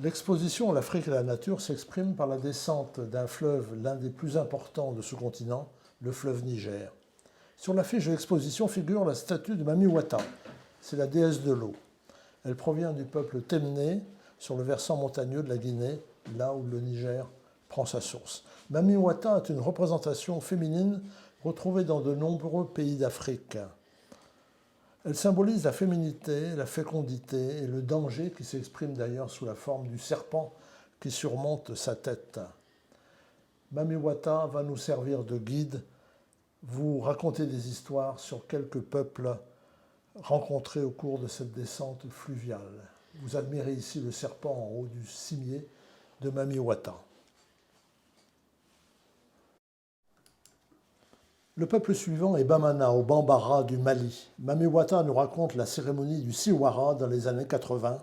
L'exposition à l'Afrique et à la nature s'exprime par la descente d'un fleuve, l'un des plus importants de ce continent, le fleuve Niger. Sur l'affiche de l'exposition figure la statue de Mami Wata, c'est la déesse de l'eau. Elle provient du peuple Temné, sur le versant montagneux de la Guinée, là où le Niger prend sa source. Mami Wata est une représentation féminine retrouvée dans de nombreux pays d'Afrique. Elle symbolise la féminité, la fécondité et le danger qui s'exprime d'ailleurs sous la forme du serpent qui surmonte sa tête. Mami Wata va nous servir de guide, vous raconter des histoires sur quelques peuples rencontrés au cours de cette descente fluviale. Vous admirez ici le serpent en haut du cimier de Mami Wata. Le peuple suivant est Bamana, au Bambara du Mali. Mami Wata nous raconte la cérémonie du Siwara dans les années 80,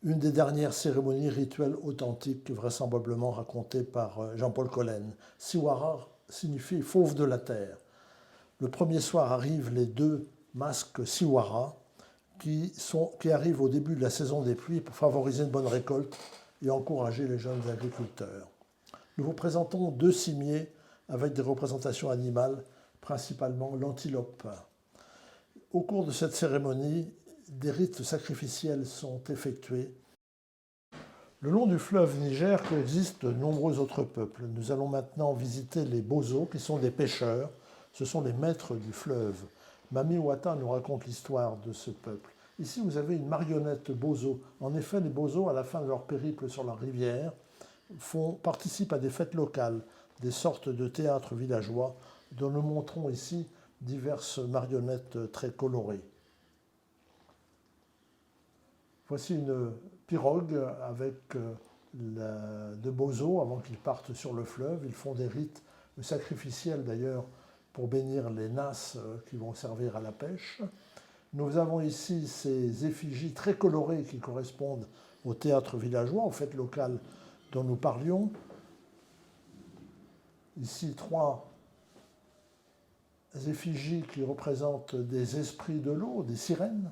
une des dernières cérémonies rituelles authentiques vraisemblablement racontées par Jean-Paul Collen. Siwara signifie fauve de la terre. Le premier soir arrivent les deux masques Siwara qui arrivent au début de la saison des pluies pour favoriser une bonne récolte et encourager les jeunes agriculteurs. Nous vous présentons deux cimiers avec des représentations animales, principalement l'antilope. Au cours de cette cérémonie, des rites sacrificiels sont effectués. Le long du fleuve Niger coexistent de nombreux autres peuples. Nous allons maintenant visiter les Bozo, qui sont des pêcheurs. Ce sont les maîtres du fleuve. Mami Wata nous raconte l'histoire de ce peuple. Ici, vous avez une marionnette Bozo. En effet, les Bozo, à la fin de leur périple sur la rivière, participent à des fêtes locales, des sortes de théâtres villageois dont nous montrons ici diverses marionnettes très colorées. Voici une pirogue avec de Bozo avant qu'ils partent sur le fleuve. Ils font des rites sacrificiels d'ailleurs pour bénir les nasses qui vont servir à la pêche. Nous avons ici ces effigies très colorées qui correspondent au théâtre villageois, aux fêtes locales dont nous parlions. Ici, trois effigies qui représentent des esprits de l'eau, des sirènes.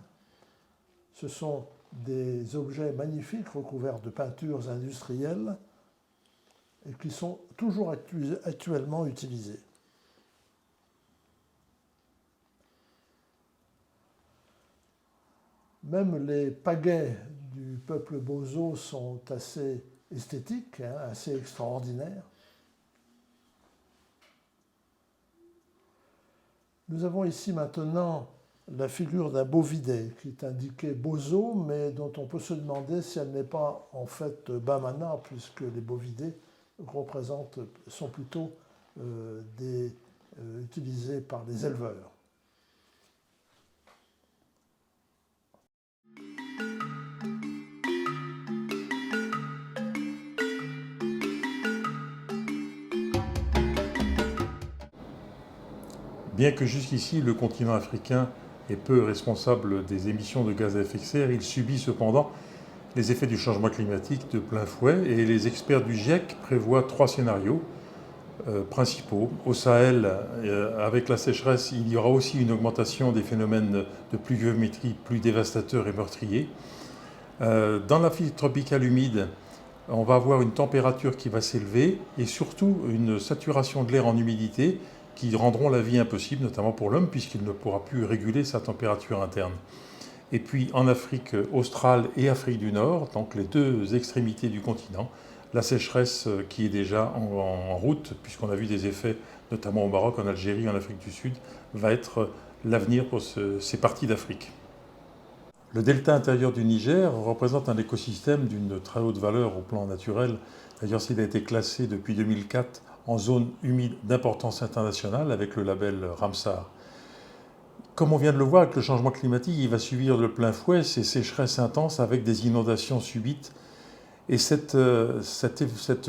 Ce sont des objets magnifiques recouverts de peintures industrielles et qui sont toujours actuellement utilisés. Même les pagaies du peuple Bozo sont assez esthétiques, assez extraordinaires. Nous avons ici maintenant la figure d'un bovidé qui est indiqué Bozo, mais dont on peut se demander si elle n'est pas en fait Bamana, puisque les bovidés sont plutôt utilisés par les éleveurs. Bien que jusqu'ici le continent africain est peu responsable des émissions de gaz à effet de serre, il subit cependant les effets du changement climatique de plein fouet et les experts du GIEC prévoient 3 scénarios principaux. Au Sahel, avec la sécheresse, il y aura aussi une augmentation des phénomènes de pluviométrie plus dévastateurs et meurtriers. Dans l'Afrique tropicale humide, on va avoir une température qui va s'élever et surtout une saturation de l'air en humidité qui rendront la vie impossible, notamment pour l'homme, puisqu'il ne pourra plus réguler sa température interne. Et puis en Afrique australe et Afrique du Nord, donc les deux extrémités du continent, la sécheresse qui est déjà en route, puisqu'on a vu des effets notamment au Maroc, en Algérie, en Afrique du Sud, va être l'avenir pour ces parties d'Afrique. Le delta intérieur du Niger représente un écosystème d'une très haute valeur au plan naturel. D'ailleurs, s'il a été classé depuis 2004 en zone humide d'importance internationale avec le label Ramsar. Comme on vient de le voir avec le changement climatique, il va subir de plein fouet ces sécheresses intenses avec des inondations subites. Et cette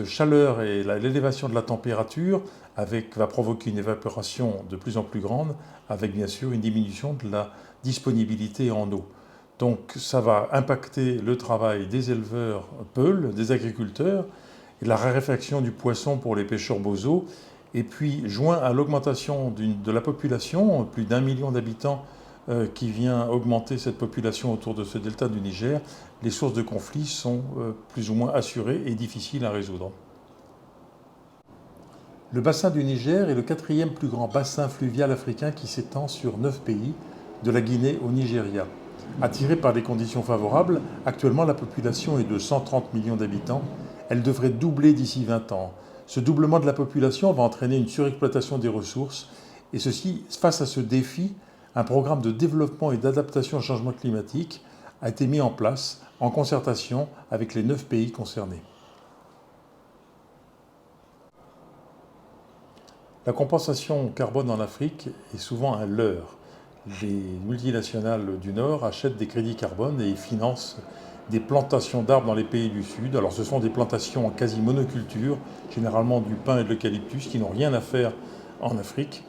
chaleur et l'élévation de la température va provoquer une évaporation de plus en plus grande avec bien sûr une diminution de la disponibilité en eau. Donc ça va impacter le travail des éleveurs peuls, des agriculteurs, et la raréfaction du poisson pour les pêcheurs Bozo, et puis joint à l'augmentation de la population, plus d'1 million d'habitants qui vient augmenter cette population autour de ce delta du Niger, les sources de conflits sont plus ou moins assurées et difficiles à résoudre. Le bassin du Niger est le quatrième plus grand bassin fluvial africain qui s'étend sur 9 pays, de la Guinée au Nigeria. Attirée par des conditions favorables, actuellement la population est de 130 millions d'habitants. Elle devrait doubler d'ici 20 ans. Ce doublement de la population va entraîner une surexploitation des ressources. Et ceci, face à ce défi, un programme de développement et d'adaptation au changement climatique a été mis en place en concertation avec les 9 pays concernés. La compensation carbone en Afrique est souvent un leurre. Les multinationales du Nord achètent des crédits carbone et financent des plantations d'arbres dans les pays du Sud. Alors ce sont des plantations en quasi-monoculture, généralement du pin et de l'eucalyptus, qui n'ont rien à faire en Afrique.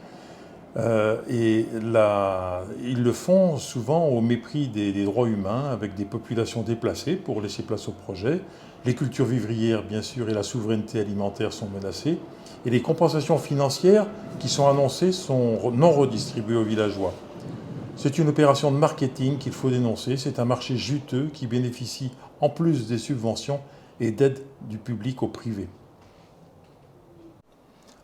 Ils le font souvent au mépris des droits humains, avec des populations déplacées pour laisser place au projet. Les cultures vivrières, bien sûr, et la souveraineté alimentaire sont menacées. Et les compensations financières qui sont annoncées sont non redistribuées aux villageois. C'est une opération de marketing qu'il faut dénoncer. C'est un marché juteux qui bénéficie, en plus des subventions et d'aides du public au privé.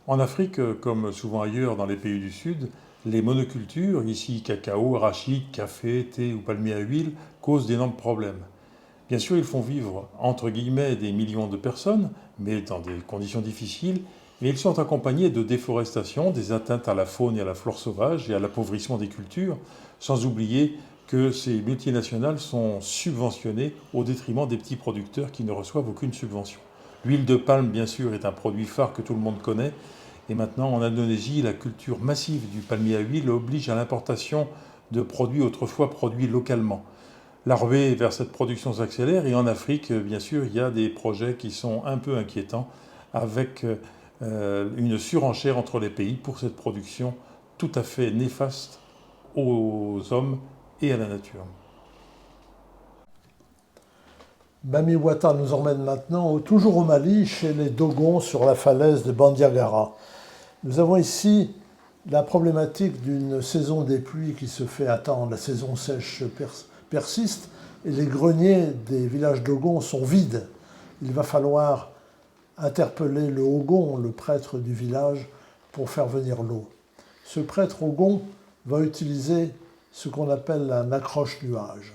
En Afrique, comme souvent ailleurs dans les pays du Sud, les monocultures, ici cacao, arachide, café, thé ou palmier à huile, causent d'énormes problèmes. Bien sûr, ils font vivre, entre guillemets, des millions de personnes, mais dans des conditions difficiles, mais ils sont accompagnés de déforestation, des atteintes à la faune et à la flore sauvage et à l'appauvrissement des cultures, sans oublier que ces multinationales sont subventionnées au détriment des petits producteurs qui ne reçoivent aucune subvention. L'huile de palme, bien sûr, est un produit phare que tout le monde connaît. Et maintenant, en Indonésie, la culture massive du palmier à huile oblige à l'importation de produits autrefois produits localement. La ruée vers cette production s'accélère et en Afrique, bien sûr, il y a des projets qui sont un peu inquiétants avec une surenchère entre les pays pour cette production tout à fait néfaste aux hommes et à la nature. Mami Wata nous emmène maintenant, toujours au Mali, chez les Dogons sur la falaise de Bandiagara. Nous avons ici la problématique d'une saison des pluies qui se fait attendre. La saison sèche persiste et les greniers des villages Dogons sont vides. Il va falloir interpeller le Ogon, le prêtre du village, pour faire venir l'eau. Ce prêtre Ogon va utiliser ce qu'on appelle un accroche-nuage.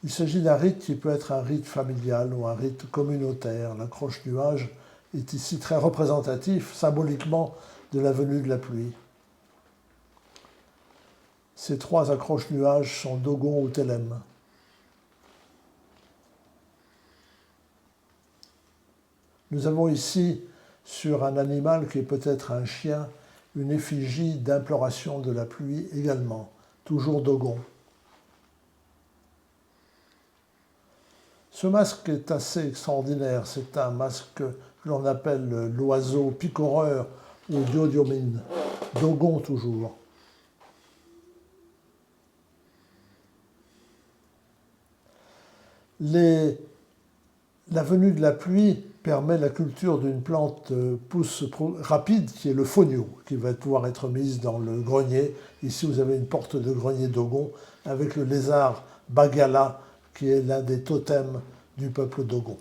Il s'agit d'un rite qui peut être un rite familial ou un rite communautaire. L'accroche-nuage est ici très représentatif, symboliquement, de la venue de la pluie. Ces 3 accroche-nuages sont Dogon ou Telem. Nous avons ici, sur un animal qui est peut-être un chien, une effigie d'imploration de la pluie également, toujours Dogon. Ce masque est assez extraordinaire. C'est un masque que l'on appelle l'oiseau picoreur ou diodiomine. Dogon toujours. La venue de la pluie permet la culture d'une plante pousse rapide qui est le fonio, qui va pouvoir être mise dans le grenier. Ici, vous avez une porte de grenier Dogon avec le lézard Bagala, qui est l'un des totems du peuple Dogon.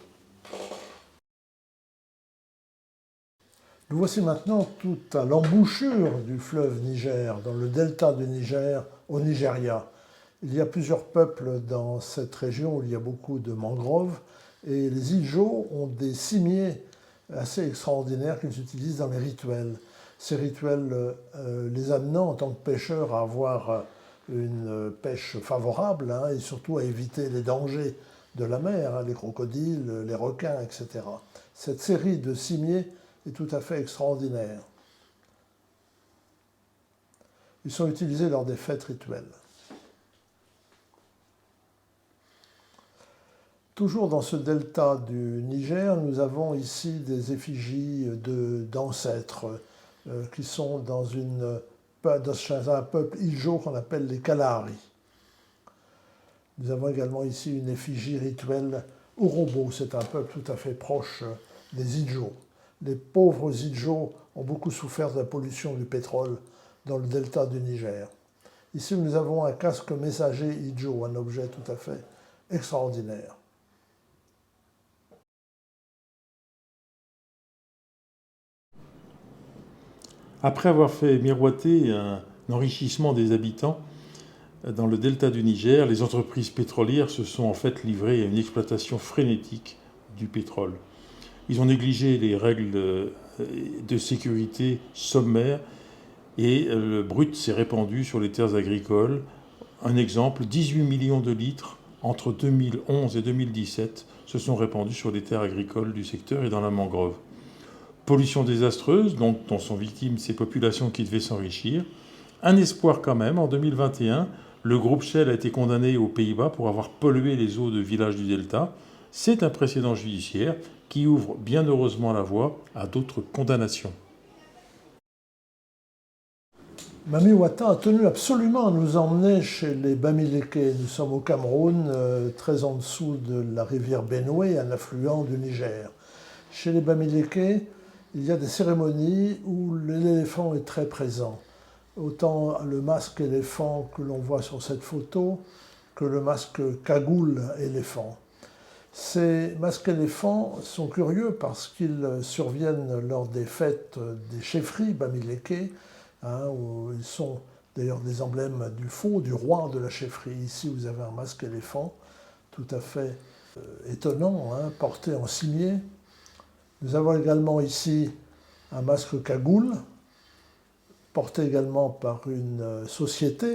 Nous voici maintenant tout à l'embouchure du fleuve Niger, dans le delta du Niger, au Nigeria. Il y a plusieurs peuples dans cette région où il y a beaucoup de mangroves, et les Ijo ont des cimiers assez extraordinaires qu'ils utilisent dans les rituels. Ces rituels les amenant en tant que pêcheurs à avoir une pêche favorable et surtout à éviter les dangers de la mer, les crocodiles, les requins, etc. Cette série de cimiers est tout à fait extraordinaire. Ils sont utilisés lors des fêtes rituelles. Toujours dans ce delta du Niger, nous avons ici des effigies d'ancêtres qui sont dans un peuple Ijo qu'on appelle les Kalahari. Nous avons également ici une effigie rituelle Urhobo, c'est un peuple tout à fait proche des Ijo. Les pauvres Ijo ont beaucoup souffert de la pollution du pétrole dans le delta du Niger. Ici, nous avons un casque messager Ijo, un objet tout à fait extraordinaire. Après avoir fait miroiter un enrichissement des habitants dans le delta du Niger, les entreprises pétrolières se sont en fait livrées à une exploitation frénétique du pétrole. Ils ont négligé les règles de sécurité sommaires et le brut s'est répandu sur les terres agricoles. Un exemple, 18 millions de litres entre 2011 et 2017 se sont répandus sur les terres agricoles du secteur et dans la mangrove. Pollution désastreuse, dont sont victimes ces populations qui devaient s'enrichir. Un espoir quand même, en 2021, le groupe Shell a été condamné aux Pays-Bas pour avoir pollué les eaux de villages du Delta. C'est un précédent judiciaire qui ouvre bien heureusement la voie à d'autres condamnations. Mami Wata a tenu absolument à nous emmener chez les Bamileke. Nous sommes au Cameroun, très en dessous de la rivière Benoué, un affluent du Niger. Chez les Bamileke, il y a des cérémonies où l'éléphant est très présent. Autant le masque éléphant que l'on voit sur cette photo que le masque cagoule éléphant. Ces masques éléphants sont curieux parce qu'ils surviennent lors des fêtes des chefferies Bamileke, où ils sont d'ailleurs des emblèmes du faux, du roi de la chefferie. Ici, vous avez un masque éléphant tout à fait étonnant, porté en cimier. Nous avons également ici un masque cagoule, porté également par une société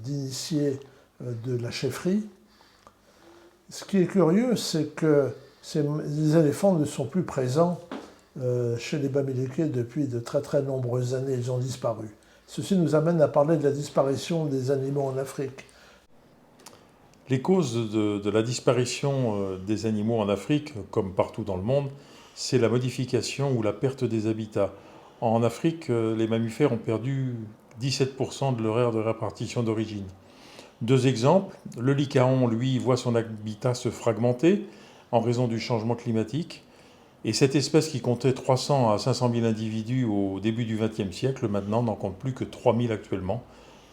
d'initiés de la chefferie. Ce qui est curieux, c'est que les éléphants ne sont plus présents chez les Bamileke depuis de très très nombreuses années. Ils ont disparu. Ceci nous amène à parler de la disparition des animaux en Afrique. Les causes de la disparition des animaux en Afrique, comme partout dans le monde, c'est la modification ou la perte des habitats. En Afrique, les mammifères ont perdu 17% de leur aire de répartition d'origine. Deux exemples, le lycaon, lui, voit son habitat se fragmenter en raison du changement climatique. Et cette espèce qui comptait 300 à 500 000 individus au début du XXe siècle, maintenant n'en compte plus que 3 000 actuellement,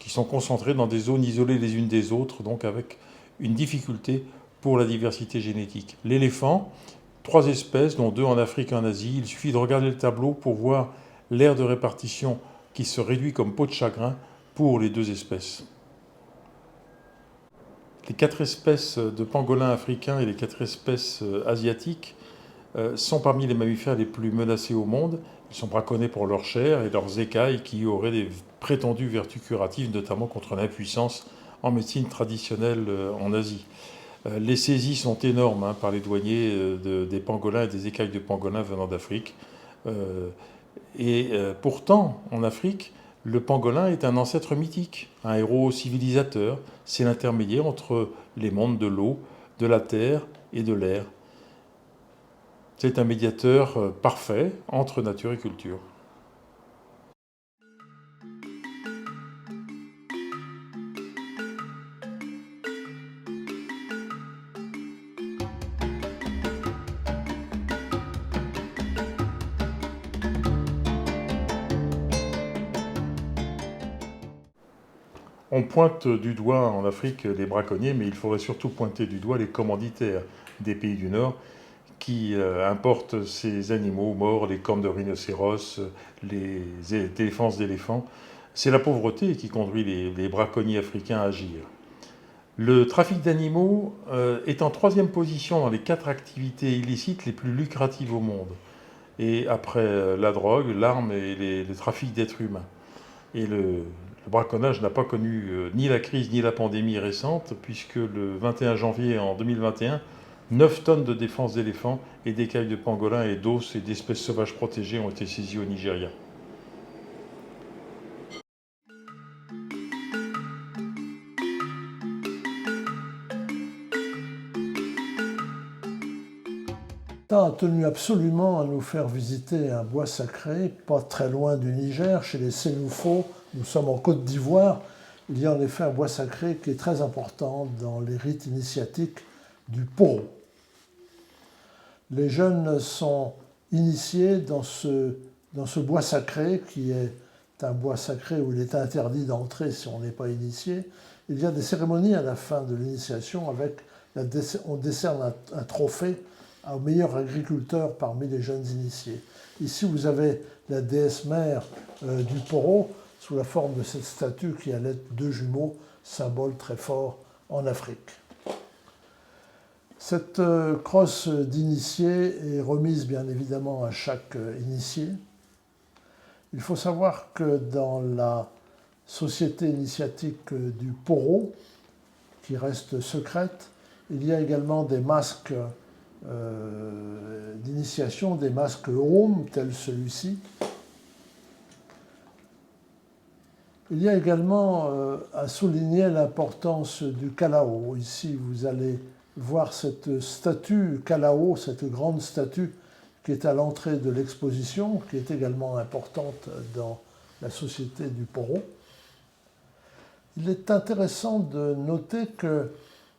qui sont concentrés dans des zones isolées les unes des autres, donc avec une difficulté pour la diversité génétique. L'éléphant, 3 espèces, dont 2 en Afrique et en Asie. Il suffit de regarder le tableau pour voir l'aire de répartition qui se réduit comme peau de chagrin pour les 2 espèces. Les 4 espèces de pangolins africains et les 4 espèces asiatiques sont parmi les mammifères les plus menacés au monde. Ils sont braconnés pour leur chair et leurs écailles qui auraient des prétendues vertus curatives, notamment contre l'impuissance en médecine traditionnelle en Asie. Les saisies sont énormes par les douaniers des pangolins et des écailles de pangolins venant d'Afrique. Pourtant, en Afrique, le pangolin est un ancêtre mythique, un héros civilisateur. C'est l'intermédiaire entre les mondes de l'eau, de la terre et de l'air. C'est un médiateur parfait entre nature et culture. On pointe du doigt en Afrique les braconniers, mais il faudrait surtout pointer du doigt les commanditaires des pays du Nord qui importent ces animaux morts, les cornes de rhinocéros, les défenses d'éléphants. C'est la pauvreté qui conduit les braconniers africains à agir. Le trafic d'animaux est en 3e position dans les 4 activités illicites les plus lucratives au monde. Et après la drogue, l'arme et les trafics d'êtres humains. Et le braconnage n'a pas connu ni la crise ni la pandémie récente, puisque le 21 janvier en 2021, 9 tonnes de défense d'éléphants et d'écailles de pangolins et d'os et d'espèces sauvages protégées ont été saisies au Nigeria. L'État a tenu absolument à nous faire visiter un bois sacré, pas très loin du Niger, chez les Sénoufos. Nous sommes en Côte d'Ivoire. Il y a en effet un bois sacré qui est très important dans les rites initiatiques du Poro. Les jeunes sont initiés dans ce bois sacré qui est un bois sacré où il est interdit d'entrer si on n'est pas initié. Il y a des cérémonies à la fin de l'initiation avec, on décerne un trophée au meilleur agriculteur parmi les jeunes initiés. Ici, vous avez la déesse mère du Poro sous la forme de cette statue qui allait être deux jumeaux, symbole très fort en Afrique. Cette crosse d'initié est remise bien évidemment à chaque initié. Il faut savoir que dans la société initiatique du Poro, qui reste secrète, il y a également des masques d'initiation, des masques Om, tels celui-ci. Il y a également à souligner l'importance du Kalao. Ici, vous allez voir cette statue Kalao, cette grande statue qui est à l'entrée de l'exposition, qui est également importante dans la société du Poro. Il est intéressant de noter que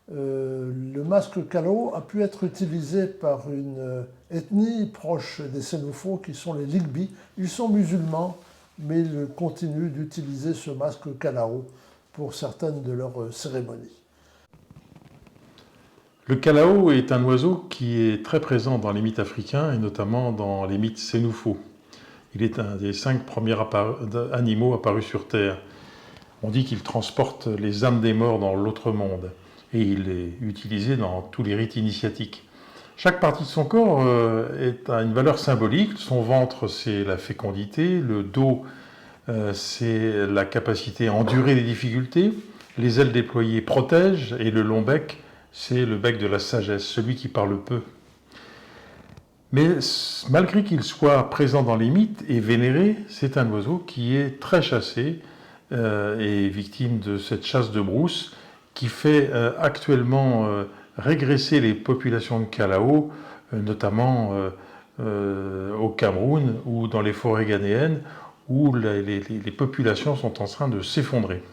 le masque Kalao a pu être utilisé par une ethnie proche des Sénoufos qui sont les Ligbi. Ils sont musulmans, mais ils continuent d'utiliser ce masque Kalao pour certaines de leurs cérémonies. Le Kalao est un oiseau qui est très présent dans les mythes africains et notamment dans les mythes sénoufos. Il est un des 5 premiers animaux apparus sur Terre. On dit qu'il transporte les âmes des morts dans l'autre monde et il est utilisé dans tous les rites initiatiques. Chaque partie de son corps a une valeur symbolique. Son ventre, c'est la fécondité, le dos, c'est la capacité à endurer les difficultés, les ailes déployées protègent et le long bec, c'est le bec de la sagesse, celui qui parle peu. Mais malgré qu'il soit présent dans les mythes et vénéré, c'est un oiseau qui est très chassé et victime de cette chasse de brousse qui fait actuellement régresser les populations de Kalao, notamment au Cameroun ou dans les forêts ghanéennes, où les populations sont en train de s'effondrer.